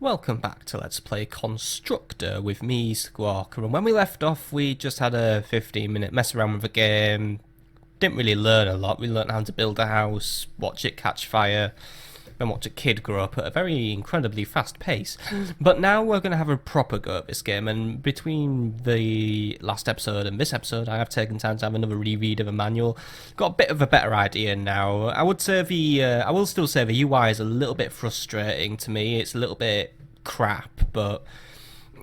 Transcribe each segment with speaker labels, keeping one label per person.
Speaker 1: Welcome back to Let's Play Constructor with me, Squawker, and when we left off we just had a 15-minute mess around with the game. Didn't really learn a lot. We learned how to build a house, watch it catch fire, then watch a kid grow up at a very incredibly fast pace. But now we're going to have a proper go at this game, and between the last episode and this episode I have taken time to have another reread of a manual. Got a bit of a better idea now. I would say I will still say the UI is a little bit frustrating to me. It's a little bit crap, but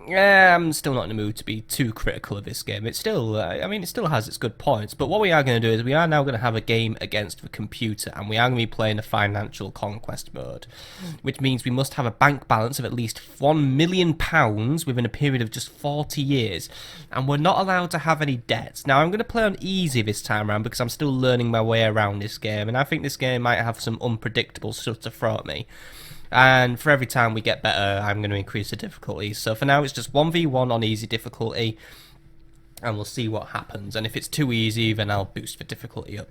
Speaker 1: yeah, I'm still not in the mood to be too critical of this game. It's still, it still has its good points. But what we are going to do is we are now going to have a game against the computer, and we are going to be playing a financial conquest mode, which means we must have a bank balance of at least £1 million within a period of just 40 years, and we're not allowed to have any debts. Now, I'm going to play on easy this time around because I'm still learning my way around this game, and I think this game might have some unpredictable stuff to throw at me. And for every time we get better, I'm going to increase the difficulty. So for now, it's just 1v1 on easy difficulty, and we'll see what happens. And if it's too easy, then I'll boost the difficulty up.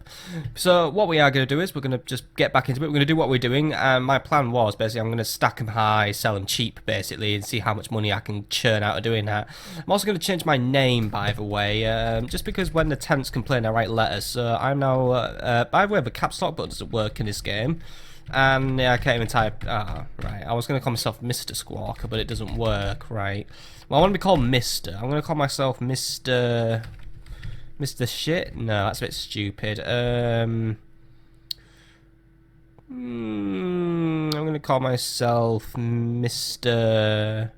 Speaker 1: So what we are going to do is we're going to just get back into it. We're going to do what we're doing. And my plan was, basically, I'm going to stack them high, sell them cheap, basically, and see how much money I can churn out of doing that. I'm also going to change my name, by the way, just because when the tenants complain, I write letters. So I'm now, by the way, the caps lock button doesn't work in this game. And yeah, I can't even type. Right. I was going to call myself Mr. Squawker, but it doesn't work, right? Well, I want to be called Mr. I'm going to call myself Mr. Shit? No, that's a bit stupid. I'm going to call myself Mr.Tie.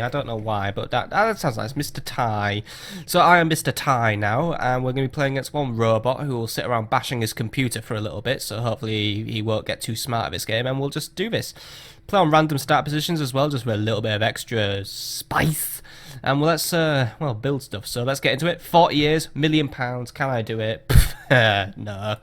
Speaker 1: I don't know why, but that sounds nice. Mr.Tie. So I am Mr.Tie now, and we're going to be playing against one robot who will sit around bashing his computer for a little bit, so hopefully he won't get too smart at this game, and we'll just do this. Play on random start positions as well, just with a little bit of extra spice. And well, let's, build stuff. So let's get into it. 40 years, £1 million. Can I do it? No.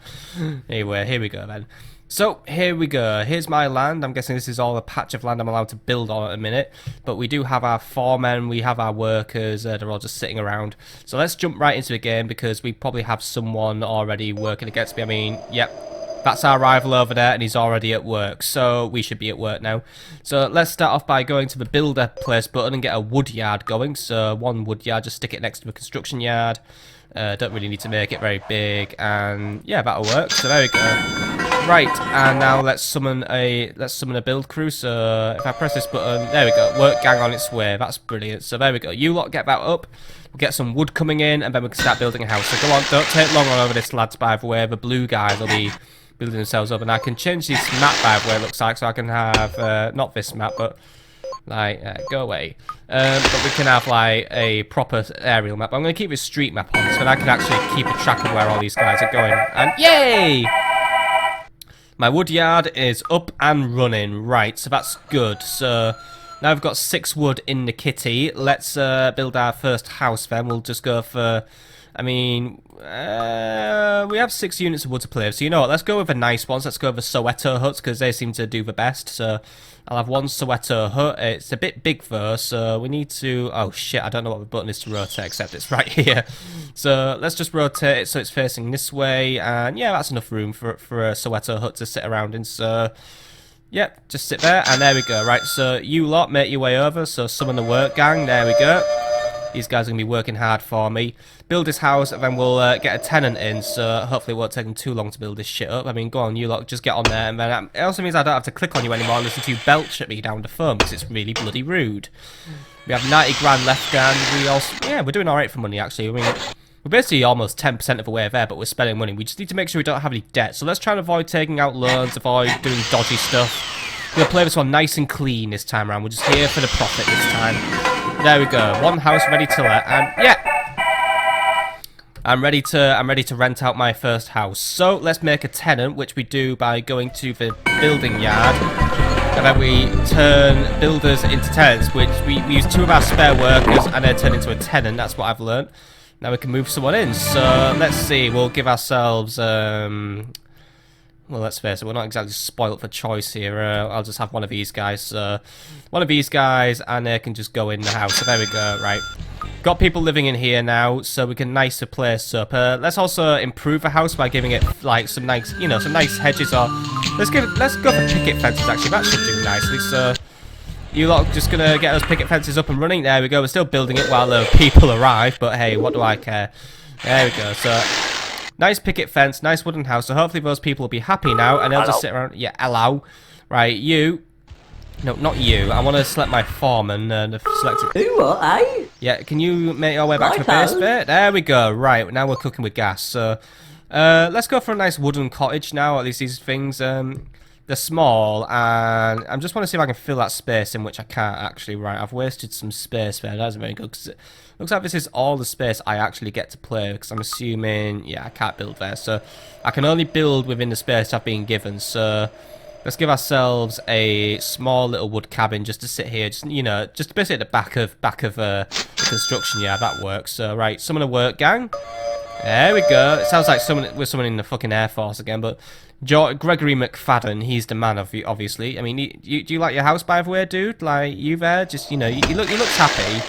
Speaker 1: Anyway, here we go then. So, here we go. Here's my land. I'm guessing this is all the patch of land I'm allowed to build on at a minute. But we do have our foremen, we have our workers, they're all just sitting around. So let's jump right into the game because we probably have someone already working against me. I mean, yep, that's our rival over there and he's already at work. So we should be at work now. So let's start off by going to the builder place button and get a wood yard going. So one wood yard, just stick it next to a construction yard. Don't really need to make it very big, and yeah, that'll work. So there we go. Right, and now let's summon a build crew. So if I press this button, there we go. Work gang on its way. That's brilliant. So there we go. You lot get that up. We'll get some wood coming in, and then we can start building a house. So go on, don't take long on over this, lads. By the way, the blue guys will be building themselves up, and I can change this map. By the way, it looks like, so I can have not this map, but. Like, go away. But we can have, like, a proper aerial map. I'm going to keep this street map on so that I can actually keep a track of where all these guys are going. And, yay! My wood yard is up and running. Right, so that's good. So, now we've got 6 wood in the kitty. Let's build our first house then. We'll just go for... I mean, we have 6 units of wood to play with, so you know what, let's go with the nice ones. Let's go with the Soweto huts, because they seem to do the best. So, I'll have one Soweto hut. It's a bit big though, so we need to... Oh shit, I don't know what the button is to rotate, except it's right here. So, let's just rotate it so it's facing this way, and yeah, that's enough room for a Soweto hut to sit around in, so... Yep, just sit there, and there we go. Right, so you lot make your way over, so summon the work gang, there we go. These guys are going to be working hard for me. Build this house, and then we'll get a tenant in, so hopefully it won't take them too long to build this shit up. I mean, go on, you lot, just get on there, and then it also means I don't have to click on you anymore and listen to you belch at me down the phone, because it's really bloody rude. We have 90 grand left, and we also... Yeah, we're doing alright for money, actually. I mean, we're basically almost 10% of the way there, but we're spending money. We just need to make sure we don't have any debt, so let's try and avoid taking out loans, avoid doing dodgy stuff. We'll play this one nice and clean this time around. We're just here for the profit this time. There we go. One house ready to let, and yeah, I'm ready to rent out my first house. So let's make a tenant, which we do by going to the building yard, and then we turn builders into tenants. Which we use 2 of our spare workers and then turn into a tenant. That's what I've learned. Now we can move someone in. So let's see. We'll give ourselves. Well, let's face it, we're not exactly spoilt for choice here. I'll just have one of these guys. One of these guys, and they can just go in the house. So there we go, right. Got people living in here now, so we can nice the place up. Let's also improve the house by giving it, like, some nice, some nice hedges or Let's go for picket fences. Actually, that should do nicely. So you lot just gonna get those picket fences up and running. There we go. We're still building it while the people arrive. But hey, what do I care? There we go. So nice picket fence, nice wooden house. So hopefully those people will be happy now, and they'll just sit around. Yeah, hello. Right, you. No, not you. I want to select my foreman. Select it.
Speaker 2: Do what, eh?
Speaker 1: Yeah, can you make your way back to the base bit? There we go. Right, now we're cooking with gas. So, let's go for a nice wooden cottage now. At least these things, they're small, and I just want to see if I can fill that space in, which I can't actually. Right, I've wasted some space there. That's very good, because it looks like this is all the space I actually get to play, because I'm assuming, yeah, I can't build there. So, I can only build within the space I've been given. So, let's give ourselves a small little wood cabin just to sit here, just, you know, just basically at the back of the construction. Yeah, that works. So, right, summon a work gang. There we go. It sounds like we're summoning the fucking Air Force again, but Gregory McFadden, he's the man, obviously. I mean, do you like your house, by the way, dude? Like, you there? Just, you know, he looks happy.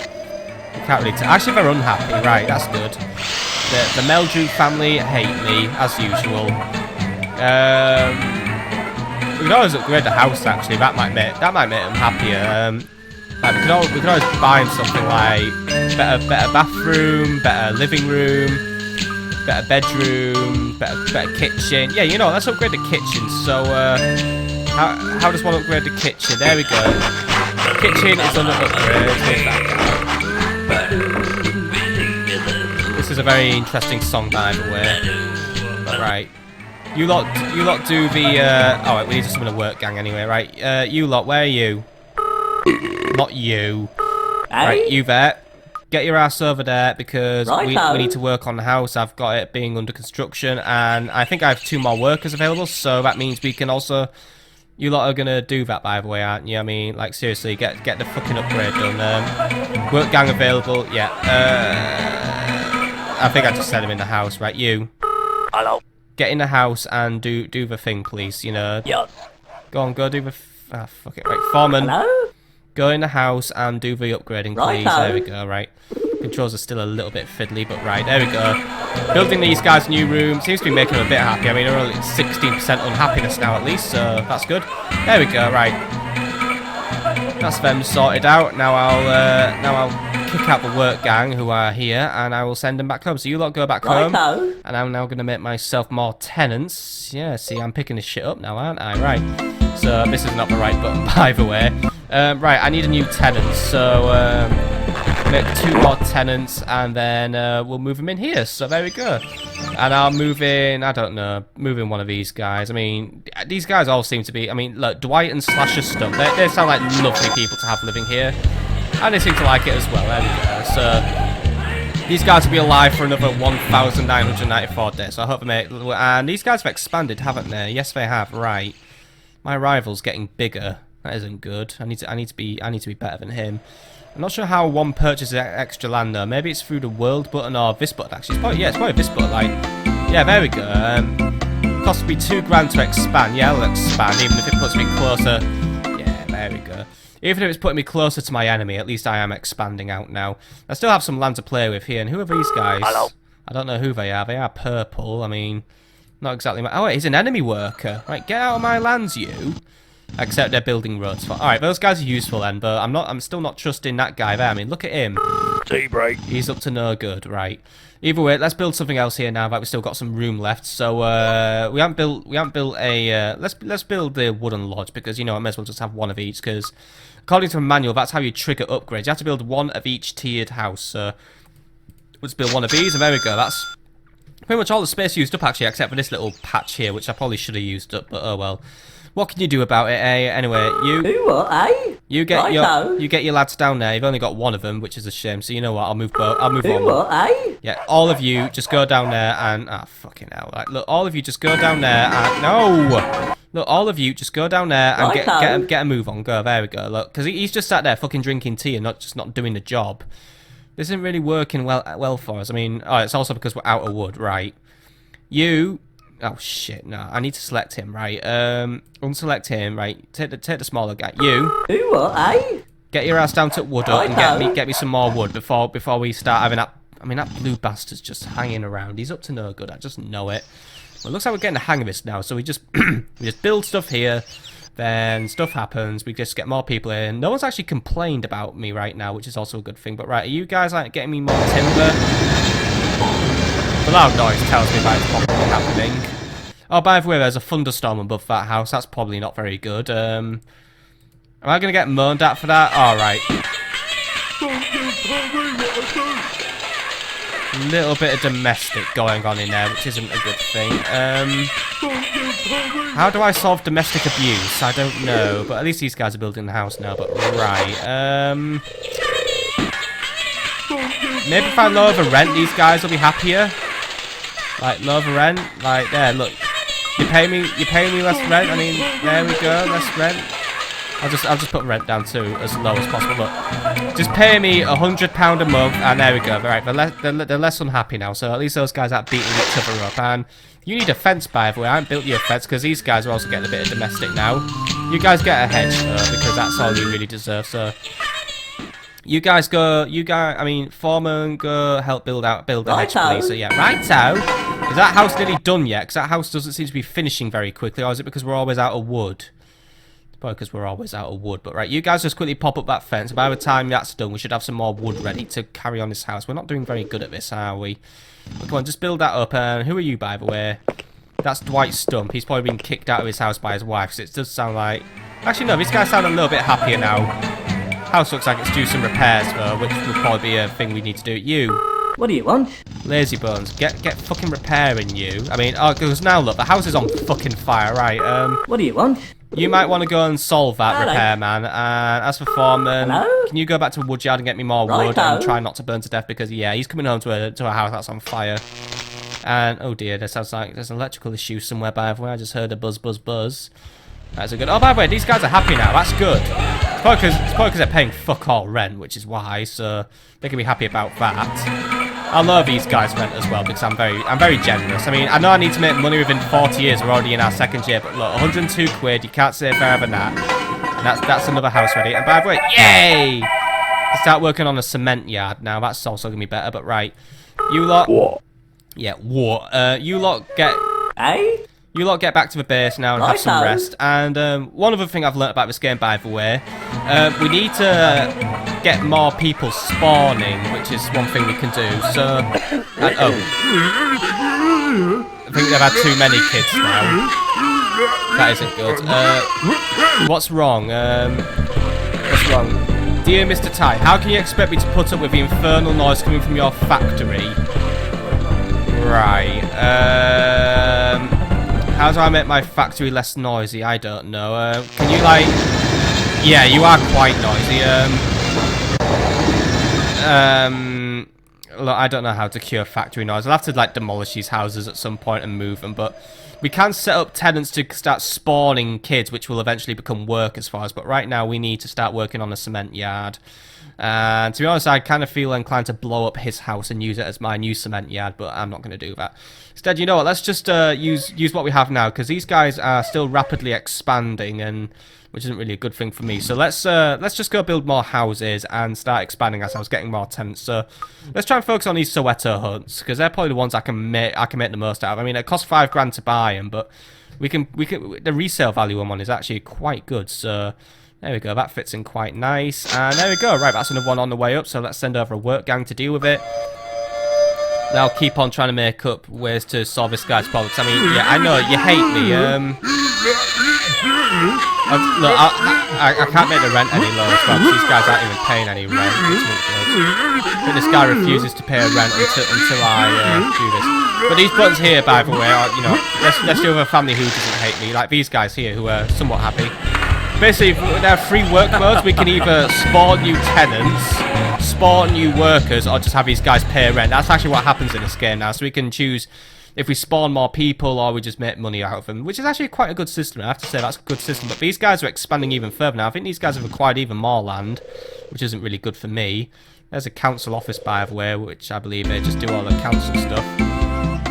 Speaker 1: You can't really actually, they're unhappy. Right, that's good. The Meldrew family hate me, as usual. We could always upgrade the house, actually. That might make them happier. Like we could always buy him something like better bathroom, better living room, better bedroom, better kitchen. Yeah, you know, let's upgrade the kitchen. So how does one upgrade the kitchen? There we go. Kitchen is under upgrade. Here's that guy. This is a very interesting song, by the way. Right. You lot do the, alright, we need to summon a work gang anyway, right? You lot, where are you? Not you.
Speaker 2: Hey?
Speaker 1: Right, you there. Get your ass over there, because we need to work on the house. I've got it being under construction, and I think I have 2 more workers available, so that means we can also... You lot are gonna do that, by the way, aren't you? I mean, like, seriously, get the fucking upgrade done. Work gang available, yeah. I think I just said him in the house, right? You.
Speaker 2: Hello.
Speaker 1: Get in the house and do the thing, please. You know.
Speaker 2: Yeah.
Speaker 1: Go on, go do the. Fuck it. Right, foreman.
Speaker 2: Hello.
Speaker 1: Go in the house and do the upgrading, please. There we go. Right. Controls are still a little bit fiddly, but right, there we go. Building these guys' new room seems to be making them a bit happy. I mean, they're only 16% unhappiness now, at least, so that's good. There we go. Right. That's them sorted out. Now I'll kick out the work gang who are here, and I will send them back home. So you lot go back home, and I'm now going to make myself more tenants. Yeah, see, I'm picking this shit up now, aren't I? Right. So this is not the right button, by the way. Right, I need a new tenant, so make 2 more tenants, and then we'll move them in here. So there we go. And I'll move in, I don't know, move in one of these guys. I mean, these guys all seem to be, I mean, look, Dwight and Slasher stuff. They sound like lovely people to have living here. And they seem to like it as well. There we go. So these guys will be alive for another 1,994 days. So I hope they make. And these guys have expanded, haven't they? Yes, they have. Right. My rival's getting bigger. That isn't good. I need to be better than him. I'm not sure how one purchases extra land though. Maybe it's through the world button or this button actually. It's probably this button. Like, yeah, there we go. Cost me $2,000 to expand. Yeah, I'll expand even if it puts me closer. Yeah, there we go. Even if it's putting me closer to my enemy, at least I am expanding out now. I still have some land to play with here. And who are these guys?
Speaker 2: Hello.
Speaker 1: I don't know who they are. They are purple. I mean, not exactly. Oh, wait, he's an enemy worker. Right, get out of my lands, you. Except they're building roads for. All right, those guys are useful then, but I'm still not trusting that guy there. I mean, look at him.
Speaker 2: Tea break.
Speaker 1: He's up to no good, right? Either way, let's build something else here now that we've still got some room left. So we haven't built a. Let's build the wooden lodge because you know I may as well just have one of each because according to the manual, that's how you trigger upgrades. You have to build one of each tiered house. So let's build one of these, and there we go. That's pretty much all the space used up actually, except for this little patch here, which I probably should have used up, but oh well. What can you do about it, eh? Anyway, you...
Speaker 2: Do what, eh?
Speaker 1: You get your lads down there. You've only got one of them, which is a shame. So you know what? I'll move on.
Speaker 2: Do what, eh?
Speaker 1: Yeah, all of you just go down there and... Ah, fucking hell. Like, look, all of you just go down there and... No! Look, all of you just go down there and get a move on. Go, there we go. Look, because he's just sat there fucking drinking tea and not doing the job. This isn't really working well for us. I mean, oh, it's also because we're out of wood, right? You... Oh shit! No, I need to select him. Right, unselect him. Right, take the smaller guy. You.
Speaker 2: Do what, eh?
Speaker 1: Get your ass down to wood up and get me some more wood before we start having that. I mean, that blue bastard's just hanging around. He's up to no good. I just know it. Well, it looks like we're getting the hang of this now. So we just we just build stuff here, then stuff happens. We just get more people in. No one's actually complained about me right now, which is also a good thing. But right, are you guys like getting me more timber? The loud noise tells me that it's probably happening. Oh, by the way, there's a thunderstorm above that house. That's probably not very good. Am I gonna get moaned at for that? All right. Little bit of domestic going on in there, which isn't a good thing. How do I solve domestic abuse? I don't know, but at least these guys are building the house now. But right, maybe if I lower the rent, these guys will be happier. Like lower the rent, like there. Look, you pay me less rent. I mean, there we go, less rent. I'll just put rent down to as low as possible. Look, just pay me £100 a month, and there we go. Right, they're less unhappy now. So at least those guys aren't beating each other up. And you need a fence, by the way. I haven't built you a fence because these guys are also getting a bit of domestic now. You guys get a hedge though, because that's all you really deserve. So you guys, I mean, foreman, go help build a hedge, please. So yeah, righto. Is that house nearly done yet? Because that house doesn't seem to be finishing very quickly, or is it because we're always out of wood? Probably because we're always out of wood. But right, you guys just quickly pop up that fence. By the time that's done, we should have some more wood ready to carry on this house. We're not doing very good at this, are we? But come on, just build that up. And who are you, by the way? That's Dwight Stump. He's probably been kicked out of his house by his wife. So it does sound like... Actually, no, these guys sound a little bit happier now. House looks like it's due some repairs, though, which would probably be a thing we need to do. You.
Speaker 2: What do you want?
Speaker 1: Lazy bones, get fucking repairing you. I mean, oh, because now look, the house is on fucking fire, right?
Speaker 2: What do you want?
Speaker 1: You might want to go and solve that, repairman. And as for foreman,
Speaker 2: Hello?
Speaker 1: can you go back to the woodyard and get me more wood and try not to burn to death? Because yeah, he's coming home to a house that's on fire. And oh dear, there sounds like there's an electrical issue somewhere. By the way, I just heard a buzz, buzz, buzz. That's a good. Oh, by the way, these guys are happy now. That's good. It's probably because they're paying fuck all rent, which is why. So they can be happy about that. I love these guys' rent as well because I'm very generous. I mean, I know I need to make money within 40 years. We're already in our second year, but look, 102 quid. You can't say fairer than that. And that's another house ready. And by the way, yay! Start working on a cement yard now. That's also gonna be better. But right, you lot. What? Yeah, what? You lot get.
Speaker 2: Hey?
Speaker 1: You lot get back to the base now and have some rest. And one other thing I've learnt about this game, by the way, we need to get more people spawning, which is one thing we can do. So, oh, I think they've had too many kids now. That isn't good. What's wrong? What's wrong? Dear Mr.Tie, how can you expect me to put up with the infernal noise coming from your factory? Right. How do I make my factory less noisy? I don't know. Can you, like... Yeah, you are quite noisy. Look, I don't know how to cure factory noise. I'll have to, like, demolish these houses at some point and move them, but... We can set up tenants to start spawning kids, which will eventually become workers for us, but right now we need to start working on a cement yard. And to be honest, I kind of feel inclined to blow up his house and use it as my new cement yard, but I'm not going to do that. Instead, you know what? Let's just use what we have now, because these guys are still rapidly expanding, and which isn't really a good thing for me. So let's just go build more houses and start expanding ourselves, getting more tenants. So let's try and focus on these Soweto hunts, because they're probably the ones I can make the most out of. I mean, it costs $5 grand to buy them, but we can the resale value on one is actually quite good. So there we go, that fits in quite nice. And there we go, right, that's another one on the way up, so let's send over a work gang to deal with it. And I'll keep on trying to make up ways to solve this guy's problems. I mean, yeah, I know, you hate me, look, I can't make the rent any lower as well, because these guys aren't even paying any rent, which isn't good. I think this guy refuses to pay a rent until I do this. But these buttons here, by the way, are, you know, let's do with a family who doesn't hate me, like these guys here who are somewhat happy. Basically, there are 3 work modes. We can either spawn new tenants, spawn new workers, or just have these guys pay rent. That's actually what happens in this game now. So we can choose if we spawn more people or we just make money out of them, which is actually quite a good system. I have to say that's a good system. But these guys are expanding even further now. I think these guys have acquired even more land, which isn't really good for me. There's a council office, by the way, which I believe they just do all the council stuff.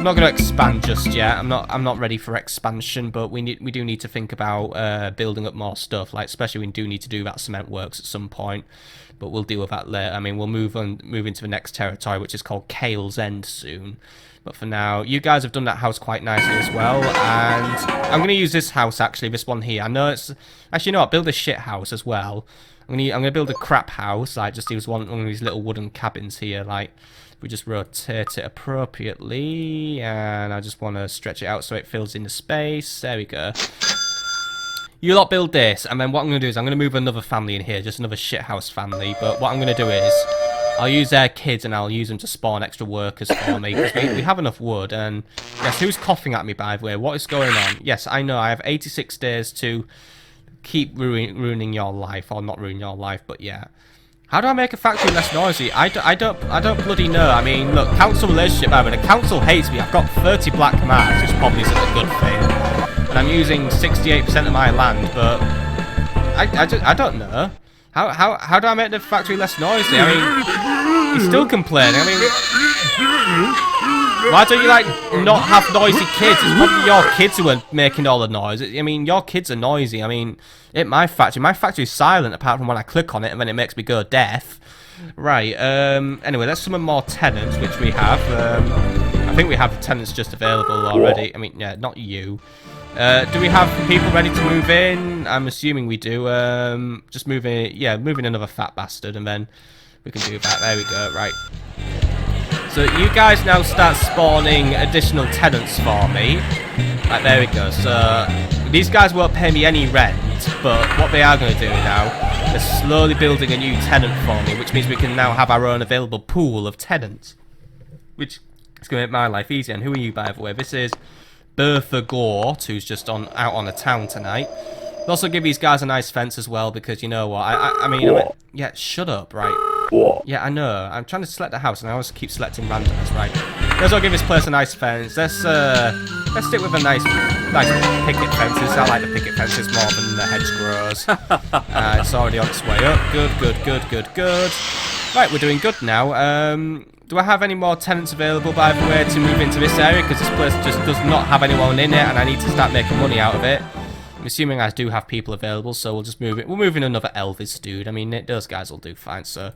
Speaker 1: I'm not going to expand just yet. I'm not ready for expansion, but we do need to think about building up more stuff. Like especially we do need to do that cement works at some point, but we'll deal with that later. I mean, we'll move into the next territory, which is called Kale's End soon. But for now, you guys have done that house quite nicely as well, and I'm going to use this house actually, this one here. I know it's actually, you know what, build a shit house as well. I'm gonna build a crap house, like just use one of these little wooden cabins here, like. We just rotate it appropriately, and I just want to stretch it out so it fills in the space. There we go. You lot build this, and then what I'm going to do is I'm going to move another family in here, just another shithouse family. But what I'm going to do is I'll use their kids and I'll use them to spawn extra workers for me, because we have enough wood. And yes, who's coughing at me, by the way? What is going on? Yes, I know, I have 86 days to keep ruining your life, or not ruin your life, but yeah. How do I make a factory less noisy? I don't bloody know. I mean, look, council relationship over. The council hates me. I've got 30 black marks, which probably isn't a good thing. And I'm using 68% of my land, but I don't know. How do I make the factory less noisy? I mean, he's still complaining. I mean, why don't you like not have noisy kids? It's probably your kids who are making all the noise. I mean, your kids are noisy. I mean, my factory is silent apart from when I click on it and then it makes me go deaf. Right. Anyway, let's summon more tenants, which we have. I think we have tenants just available already. I mean, yeah, not you. Do we have people ready to move in? I'm assuming we do. Just moving another fat bastard, and then we can do that. There we go. Right. So you guys now start spawning additional tenants for me. Right, there we go. So these guys won't pay me any rent, but what they are going to do now, they're slowly building a new tenant for me, which means we can now have our own available pool of tenants, which is going to make my life easier. And who are you, by the way? This is Bertha Gort, who's just out on a town tonight. We'll also give these guys a nice fence as well, because you know what? I mean, yeah, shut up, right? Yeah, I know. I'm trying to select the house, and I always keep selecting randomers, right? Let's all give this place a nice fence. Let's stick with a nice picket fences. I like the picket fences more than the hedgerows. It's already on its way up. Good. Right, we're doing good now. Do I have any more tenants available, by the way, to move into this area? Because this place just does not have anyone in it, and I need to start making money out of it. I'm assuming I do have people available, so we'll just move it. We'll move in another Elvis dude. I mean, those guys will do fine. So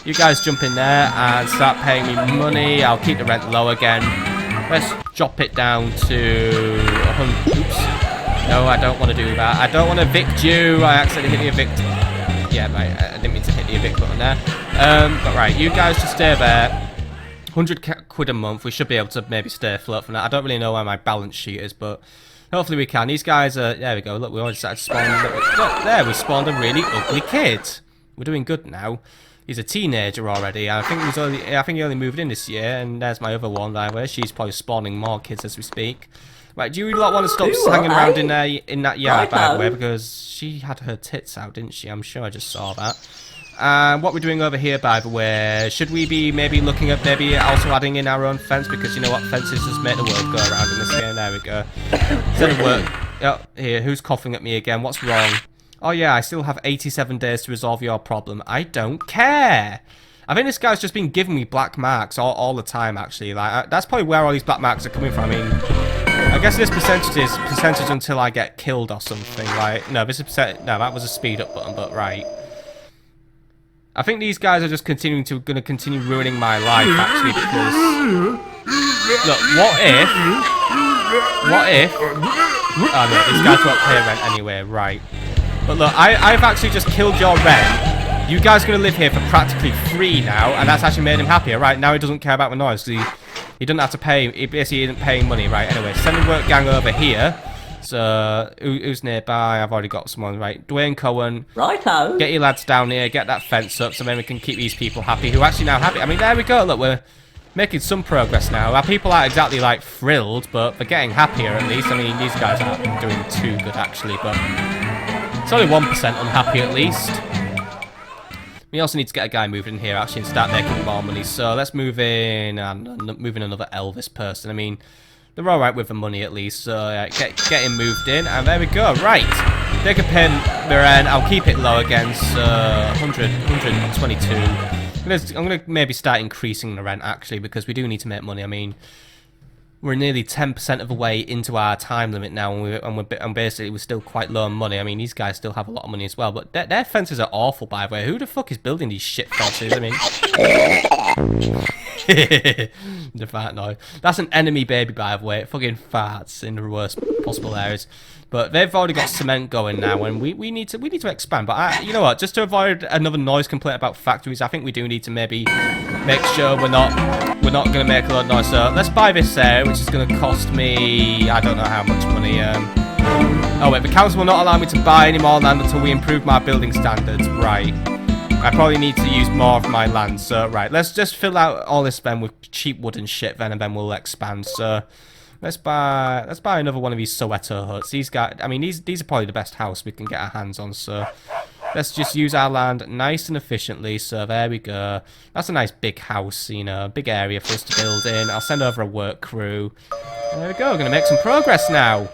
Speaker 1: you guys jump in there and start paying me money. I'll keep the rent low again. Let's drop it down to 100. Oops. No, I don't want to do that. I don't want to evict you. I accidentally hit the evict. Yeah, right. I didn't mean to hit the evict button there. But right, you guys just stay there. 100 quid a month. We should be able to maybe stay afloat from that. I don't really know where my balance sheet is, but hopefully we can. These guys are... There we go. Look, we already started spawning... Look, there, we spawned a really ugly kid. We're doing good now. He's a teenager already. I think he only moved in this year, and there's my other one, by the way. She's probably spawning more kids as we speak. Right, do you lot want to stop hanging around in that yard, by the way? Because she had her tits out, didn't she? I'm sure I just saw that. What we're doing over here, by the way, should we be maybe looking at maybe also adding in our own fence? Because you know what, fences just make the world go around in this game. There we go. Instead of work. Oh, here, who's coughing at me again? What's wrong? Oh yeah, I still have 87 days to resolve your problem. I don't care. I think this guy's just been giving me black marks all the time, actually. Like that's probably where all these black marks are coming from. I mean, I guess this percentage is percentage until I get killed or something. Like, no, this is no, that was a speed up button, but right. I think these guys are just going to continue ruining my life, actually, because look, what if? Oh no, these guys won't pay rent anyway, right? But look, I've actually just killed your rent. You guys are going to live here for practically free now, and that's actually made him happier, right? Now he doesn't care about the noise, because he doesn't have to pay. He basically isn't paying money, right? Anyway, send the work gang over here. So, who's nearby? I've already got someone, right? Dwayne Cohen.
Speaker 2: Righto.
Speaker 1: Get your lads down here, get that fence up, so then we can keep these people happy, who are actually now happy. I mean, there we go, look, we're making some progress now. Our people aren't exactly, like, thrilled, but they're getting happier at least. I mean, these guys aren't doing too good, actually, but it's only 1% unhappy at least. We also need to get a guy moving in here, actually, and start making more money. So, let's move in, and move in another Elvis person. I mean, they're alright with the money at least, so get him moved in, and there we go. Right, they can pay their rent. I'll keep it low again, so 122. I'm going to maybe start increasing the rent, actually, because we do need to make money. I mean, we're nearly 10% of the way into our time limit now, and basically we're still quite low on money. I mean, these guys still have a lot of money as well, but their fences are awful, by the way. Who the fuck is building these shit fences? I mean, the fart noise. That's an enemy baby, by the way. It fucking farts in the worst possible areas. But they've already got cement going now, and we need to expand. But you know what? Just to avoid another noise complaint about factories, I think we do need to maybe make sure we're not going to make a lot of noise. So let's buy this area, which is going to cost me, I don't know how much money. Oh wait, the council will not allow me to buy any more land until we improve my building standards. Right. I probably need to use more of my land. So right, let's just fill out all this then with cheap wood and shit then, and then we'll expand. So let's buy another one of these Soweto huts. These guys, I mean, these are probably the best house we can get our hands on. So let's just use our land nice and efficiently. So there we go. That's a nice big house, you know, big area for us to build in. I'll send over a work crew. There we go. We're gonna make some progress now.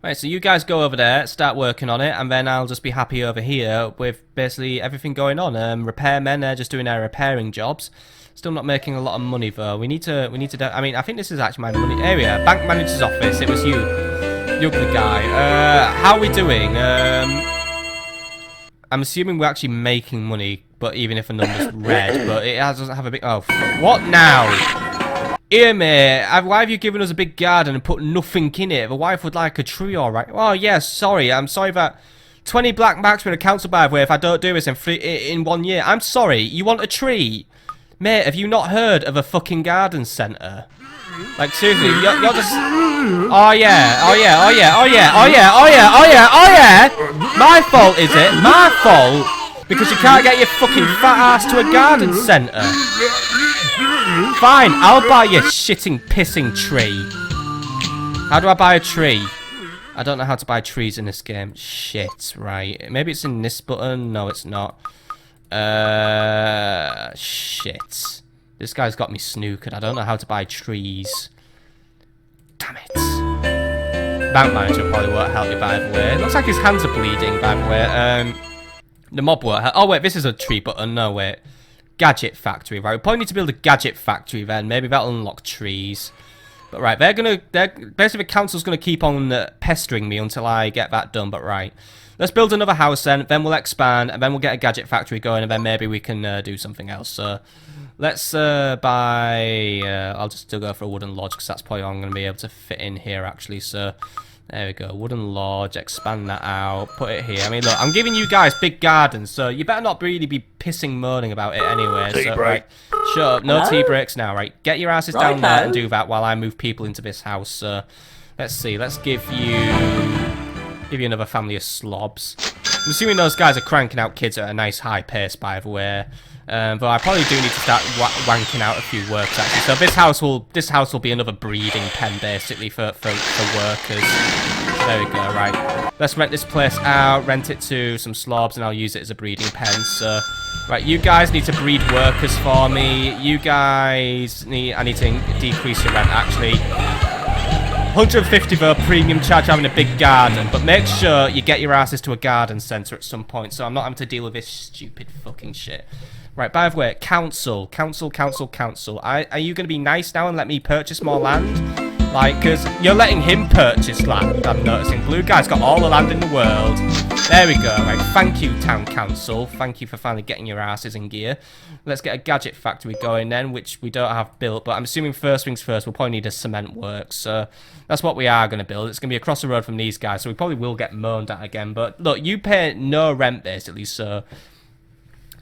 Speaker 1: Right, so you guys go over there, start working on it, and then I'll just be happy over here with basically everything going on. Repairmen, they're just doing their repairing jobs. Still not making a lot of money though. We need to. I mean, I think this is actually my money area. Bank manager's office. It was you. You're the guy. How are we doing? I'm assuming we're actually making money, but even if a number's red, but it doesn't have a big. Oh, what now? Here, mate. Why have you given us a big garden and put nothing in it? The wife would like a tree, all right. Oh, yeah. Sorry. I'm sorry that 20 black marks from the council, by the way, if I don't do this in 1 year. I'm sorry. You want a tree? Mate, have you not heard of a fucking garden centre? Like, seriously, you're just... Oh, yeah, oh, yeah, oh, yeah, oh, yeah, oh, yeah, oh, yeah, oh, yeah, oh, yeah! My fault, is it? My fault? Because you can't get your fucking fat ass to a garden centre. Fine, I'll buy your shitting, pissing tree. How do I buy a tree? I don't know how to buy trees in this game. Shit, right. Maybe it's in this button. No, it's not. Shit. This guy's got me snookered. I don't know how to buy trees. Damn it. Bank manager probably won't help me, by the way. It looks like his hands are bleeding, by the way. The mob won't help. Oh, wait, this is a tree button. No, wait. Gadget factory, right? We probably need to build a gadget factory then. Maybe that'll unlock trees. But right, basically the council's gonna keep on pestering me until I get that done. But right, let's build another house then we'll expand, and then we'll get a gadget factory going, and then maybe we can do something else. So let's buy. I'll just still go for a wooden lodge because that's probably all I'm gonna be able to fit in here actually. So there we go, wooden lodge. Expand that out. Put it here. I mean, look, I'm giving you guys big gardens, so you better not really be moaning about it anyway. So right. Shut up, no tea breaks now, right? Get your asses down there and do that while I move people into this house. So, let's see, let's give you another family of slobs. I'm assuming those guys are cranking out kids at a nice high pace, by the way. But I probably do need to start wanking out a few works actually. So this house will be another breeding pen basically for workers. There we go, right. Let's rent this place out, rent it to some slobs, and I'll use it as a breeding pen. So, right, you guys need to breed workers for me. You guys I need to decrease your rent actually. 150 though, premium charge having a big garden, but make sure you get your asses to a garden centre at some point, so I'm not having to deal with this stupid fucking shit. Right, by the way, council. Are you going to be nice now and let me purchase more land? Like, because you're letting him purchase land, I'm noticing. Blue guy's got all the land in the world. There we go, right. Thank you, town council. Thank you for finally getting your asses in gear. Let's get a gadget factory going then, which we don't have built. But I'm assuming first things first, we'll probably need a cement works. So that's what we are going to build. It's going to be across the road from these guys, so we probably will get moaned at again. But look, you pay no rent, basically, so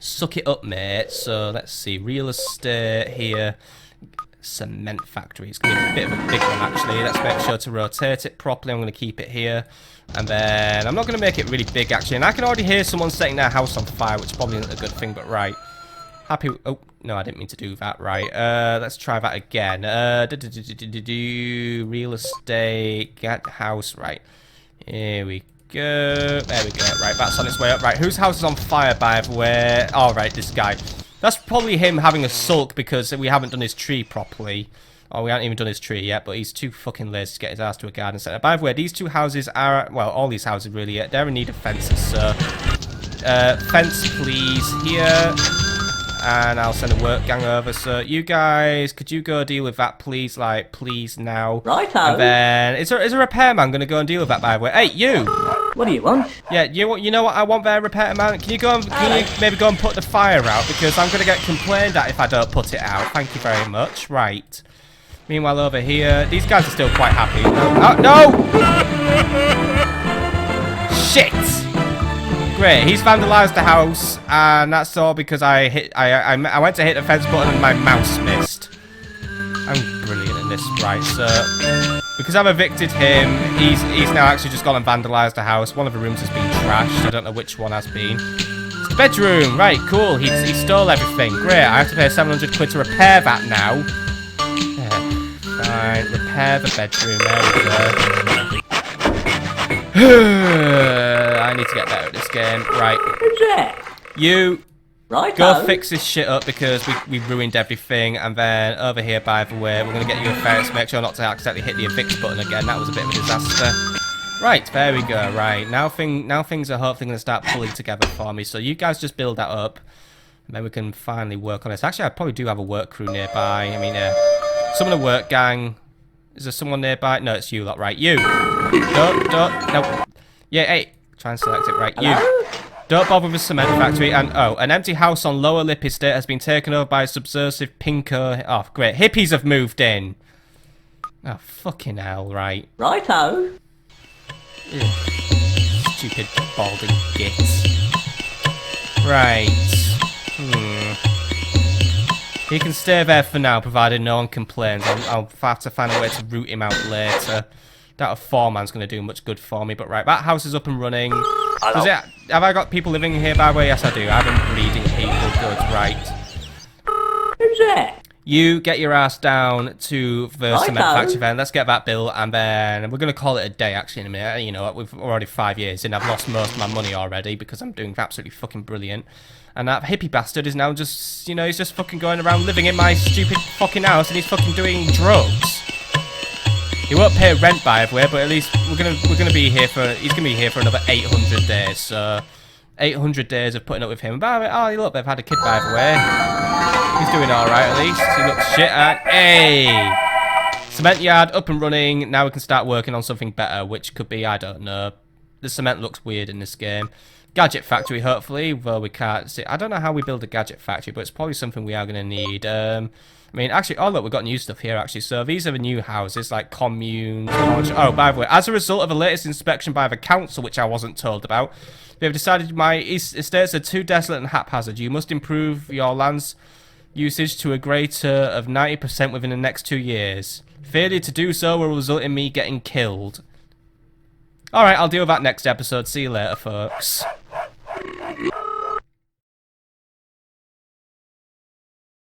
Speaker 1: suck it up, mate. So let's see. Real estate here. Cement factory. It's going to be a bit of a big one, actually. Let's make sure to rotate it properly. I'm going to keep it here. And then I'm not going to make it really big, actually. And I can already hear someone setting their house on fire, which probably isn't a good thing, but right. Happy... Oh, no, I didn't mean to do that. Right. Let's try that again. Real estate. Get house. Right. Here we go. There we go. Right, that's on its way up. Right, whose house is on fire, by the way? Oh, right, this guy. That's probably him having a sulk because we haven't done his tree properly. Oh, we haven't even done his tree yet, but he's too fucking lazy to get his ass to a garden centre. By the way, these two houses are... Well, all these houses really, they're in need of fences, so... fence, please, here. and I'll send a work gang over. So you guys, could you go deal with that, please? Like, please now.
Speaker 2: Righto.
Speaker 1: And then, is a repairman going to go and deal with that, by the way? Hey, you!
Speaker 2: What do you want?
Speaker 1: Yeah, you know what I want there, repairman? Can you maybe go and put the fire out? Because I'm going to get complained at if I don't put it out. Thank you very much. Right. Meanwhile, over here, these guys are still quite happy. Oh, no! Shit! Great, he's vandalised the house, and that's all because I went to hit the fence button and my mouse missed. I'm brilliant in this, right? So, because I've evicted him, he's now actually just gone and vandalised the house. One of the rooms has been trashed. I don't know which one has been. It's the bedroom, right? Cool. He stole everything. Great. I have to pay 700 quid to repair that now. Fine. Repair the bedroom. There we go. I need to get better at this game. Right.
Speaker 2: Who's that?
Speaker 1: You.
Speaker 2: Righto.
Speaker 1: Go fix this shit up because we ruined everything. And then over here, by the way, we're going to get you a fence. Make sure not to accidentally hit the evict button again. That was a bit of a disaster. Right, there we go. Right, now things are hopefully going to start pulling together for me. So you guys just build that up. And then we can finally work on this. Actually, I probably do have a work crew nearby. I mean, some of the work gang. Is there someone nearby? No, it's you lot. Right, you. Don't. No. Yeah, hey. Try and select it. Right,
Speaker 2: Hello?
Speaker 1: you. Don't bother with the cement factory. And, oh, an empty house on Lower Lip Estate has been taken over by a subversive pinko. Oh, great. Hippies have moved in. Oh, fucking hell, right.
Speaker 2: Righto.
Speaker 1: Ugh. Stupid balding gits. Right. He can stay there for now, provided no one complains. I'll have to find a way to root him out later. That foreman's going to do much good for me. But right, that house is up and running. Have I got people living here, by the way? Yes, I do. I've been breeding people. Good, right.
Speaker 2: Who's that?
Speaker 1: You get your ass down to the cement
Speaker 2: Righto.
Speaker 1: factory then. Let's get that built, and then we're going to call it a day, actually, in a minute. You know, we've already 5 years in. I've lost most of my money already because I'm doing absolutely fucking brilliant. And that hippie bastard is now just, you know, he's just fucking going around living in my stupid fucking house, and he's fucking doing drugs. He won't pay rent, by the way, but at least we're gonna be here for. He's gonna be here for another 800 days. So 800 days of putting up with him. By the way, oh look, they've had a kid, by the way. He's doing all right at least. He looks shit at. Hey, cement yard up and running. Now we can start working on something better, which could be, I don't know. The cement looks weird in this game. Gadget factory, hopefully. Well, we can't see. I don't know how we build a gadget factory, but it's probably something we are gonna need. I mean, actually, oh look, we've got new stuff here, actually. So these are the new houses, like communes. Oh, by the way, as a result of the latest inspection by the council, which I wasn't told about, they have decided my estates are too desolate and haphazard. You must improve your land's usage to a greater of 90% within the next 2 years. Failure to do so will result in me getting killed. Alright, I'll deal with that next episode. See you later, folks.